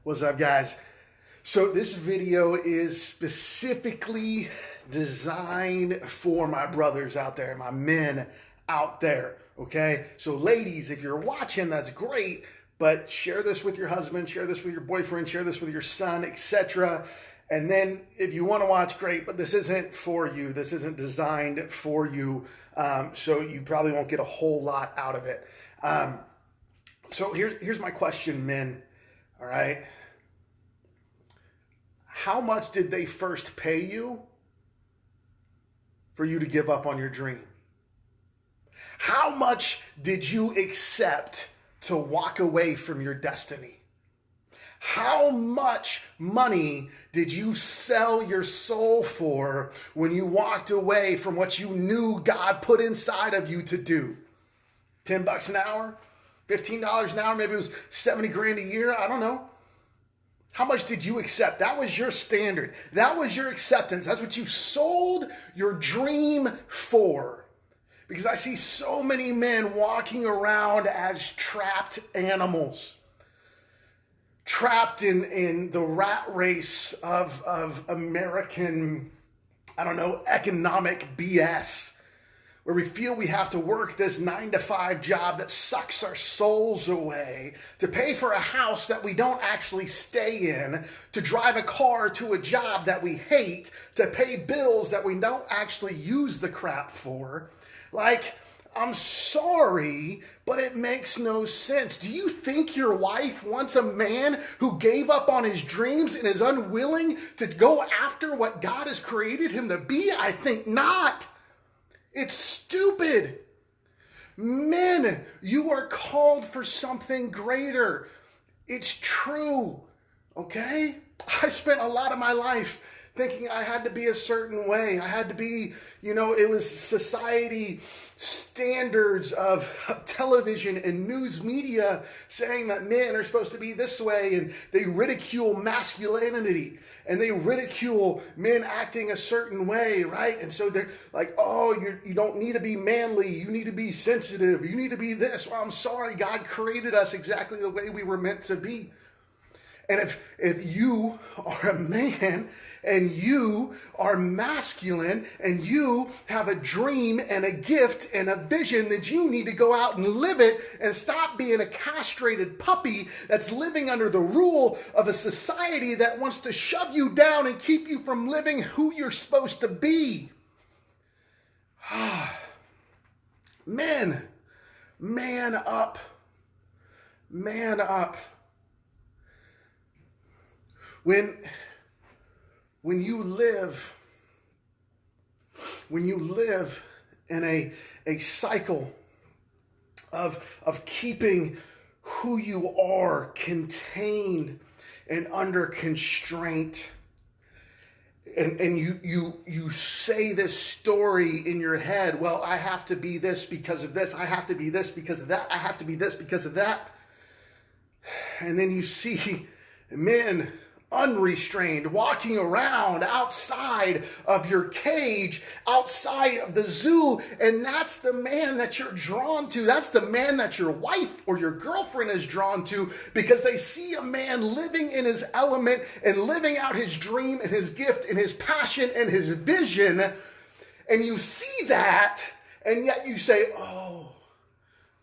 What's up, guys? So this video is specifically designed for my brothers out there, my men out there, okay? So ladies, if you're watching, that's great, but share this with your husband, share this with your boyfriend, share this with your son, etc. And then if you want to watch, great, but this isn't for you. This isn't designed for you, so you probably won't get a whole lot out of it. So here's my question, men, all right? How much did they first pay you for you to give up on your dream? How much did you accept to walk away from your destiny? How much money did you sell your soul for when you walked away from what you knew God put inside of you to do? $10 an hour? $15 an hour? Maybe it was 70 grand a year? I don't know. How much did you accept? That was your standard. That was your acceptance. That's what you sold your dream for. Because I see so many men walking around as trapped animals. Trapped in the rat race of American, economic BS. Where we feel we have to work this 9-to-5 job that sucks our souls away, to pay for a house that we don't actually stay in, to drive a car to a job that we hate, to pay bills that we don't actually use the crap for. Like, I'm sorry, but it makes no sense. Do you think your wife wants a man who gave up on his dreams and is unwilling to go after what God has created him to be? I think not. It's stupid. Men, you are called for something greater. It's true, okay? I spent a lot of my life thinking I had to be a certain way. I had to be, it was society standards of television and news media saying that men are supposed to be this way, and they ridicule masculinity and they ridicule men acting a certain way, right? And so they're like, oh, you don't need to be manly. You need to be sensitive. You need to be this. Well, I'm sorry. God created us exactly the way we were meant to be. And if you are a man and you are masculine and you have a dream and a gift and a vision, that you need to go out and live it and stop being a castrated puppy that's living under the rule of a society that wants to shove you down and keep you from living who you're supposed to be. Men, man up. Man up. When you live in a cycle of keeping who you are contained and under constraint, and you say this story in your head, well, I have to be this because of this, I have to be this because of that, I have to be this because of that, and then you see men unrestrained, walking around outside of your cage, outside of the zoo, and that's the man that you're drawn to. That's the man that your wife or your girlfriend is drawn to, because they see a man living in his element and living out his dream and his gift and his passion and his vision, and you see that, and yet you say, oh,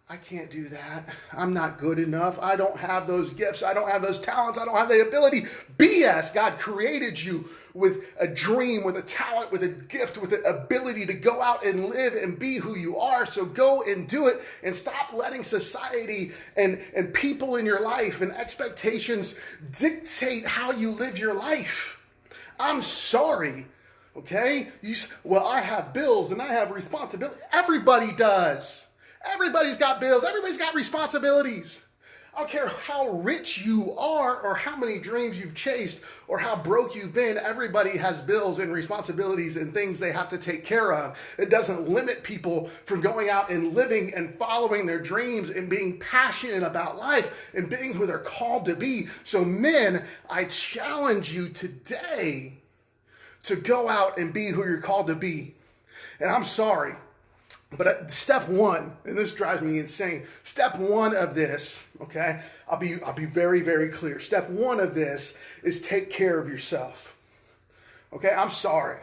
I can't do that. I'm not good enough. I don't have those gifts. I don't have those talents. I don't have the ability. BS. God created you with a dream, with a talent, with a gift, with the ability to go out and live and be who you are. So go and do it, and stop letting society and people in your life and expectations dictate how you live your life. I'm sorry. Okay? Well, I have bills and I have responsibility. Everybody does. Everybody's got bills. Everybody's got responsibilities. I don't care how rich you are or how many dreams you've chased or how broke you've been. Everybody has bills and responsibilities and things they have to take care of. It doesn't limit people from going out and living and following their dreams and being passionate about life and being who they're called to be. So men, I challenge you today to go out and be who you're called to be. And I'm sorry. But step one, and this drives me insane. Step one of this, okay? I'll be very, very clear. Step one of this is take care of yourself. Okay, I'm sorry.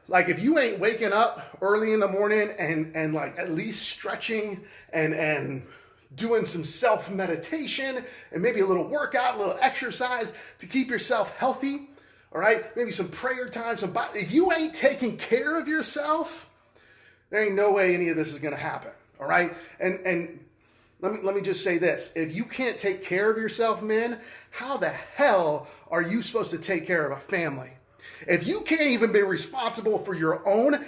Like if you ain't waking up early in the morning and like at least stretching and doing some self-meditation and maybe a little workout, a little exercise to keep yourself healthy, all right? Maybe some prayer time, if you ain't taking care of yourself, there ain't no way any of this is going to happen, all right? And let me just say this. If you can't take care of yourself, men, how the hell are you supposed to take care of a family? If you can't even be responsible for your own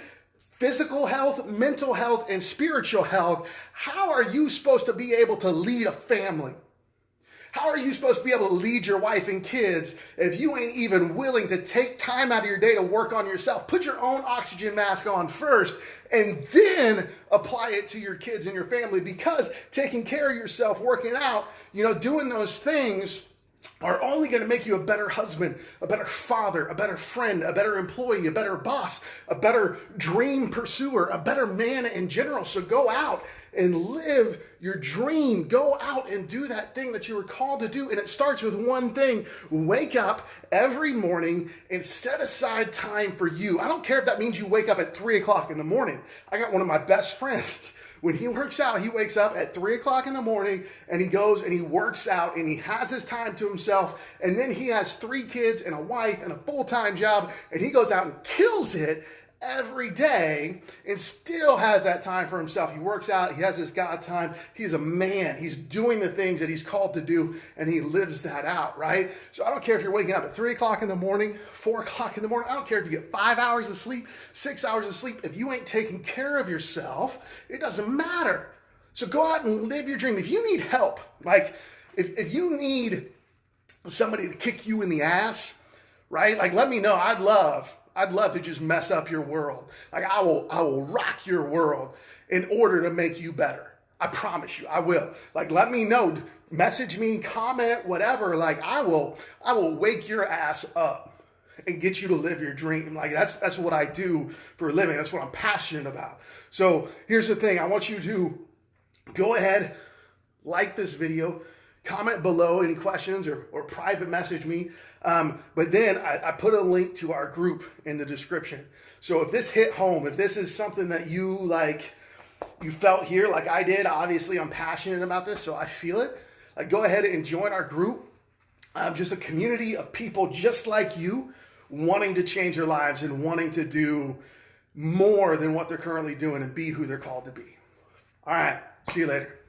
physical health, mental health, and spiritual health, how are you supposed to be able to lead a family? How are you supposed to be able to lead your wife and kids if you ain't even willing to take time out of your day to work on yourself? Put your own oxygen mask on first and then apply it to your kids and your family, because taking care of yourself, working out, doing those things are only going to make you a better husband, a better father, a better friend, a better employee, a better boss, a better dream pursuer, a better man in general. So go out and live your dream. Go out and do that thing that you were called to do. And it starts with one thing. Wake up every morning and set aside time for you. I don't care if that means you wake up at 3 o'clock in the morning. I got one of my best friends. When he works out, he wakes up at 3 o'clock in the morning and he goes and he works out and he has his time to himself. And then he has 3 kids and a wife and a full-time job, and he goes out and kills it every day and still has that time for himself. He works out. He has his God time. He's a man. He's doing the things that he's called to do, and he lives that out, right? So I don't care if you're waking up at 3 o'clock in the morning, 4 o'clock in the morning. I don't care if you get 5 hours of sleep, 6 hours of sleep. If you ain't taking care of yourself, it doesn't matter. So go out and live your dream. If you need help, like if you need somebody to kick you in the ass, right? Like, let me know. I'd love to just mess up your world. Like I will rock your world in order to make you better. I promise you, I will. Like, let me know, message me, comment, whatever. Like I will wake your ass up and get you to live your dream. Like that's what I do for a living. That's what I'm passionate about. So here's the thing. I want you to go ahead, like this video, comment below any questions or private message me. But then I put a link to our group in the description. So if this hit home, if this is something that you felt here like I did, obviously I'm passionate about this, so I feel it. Like, go ahead and join our group. Just a community of people just like you, wanting to change their lives and wanting to do more than what they're currently doing and be who they're called to be. All right, see you later.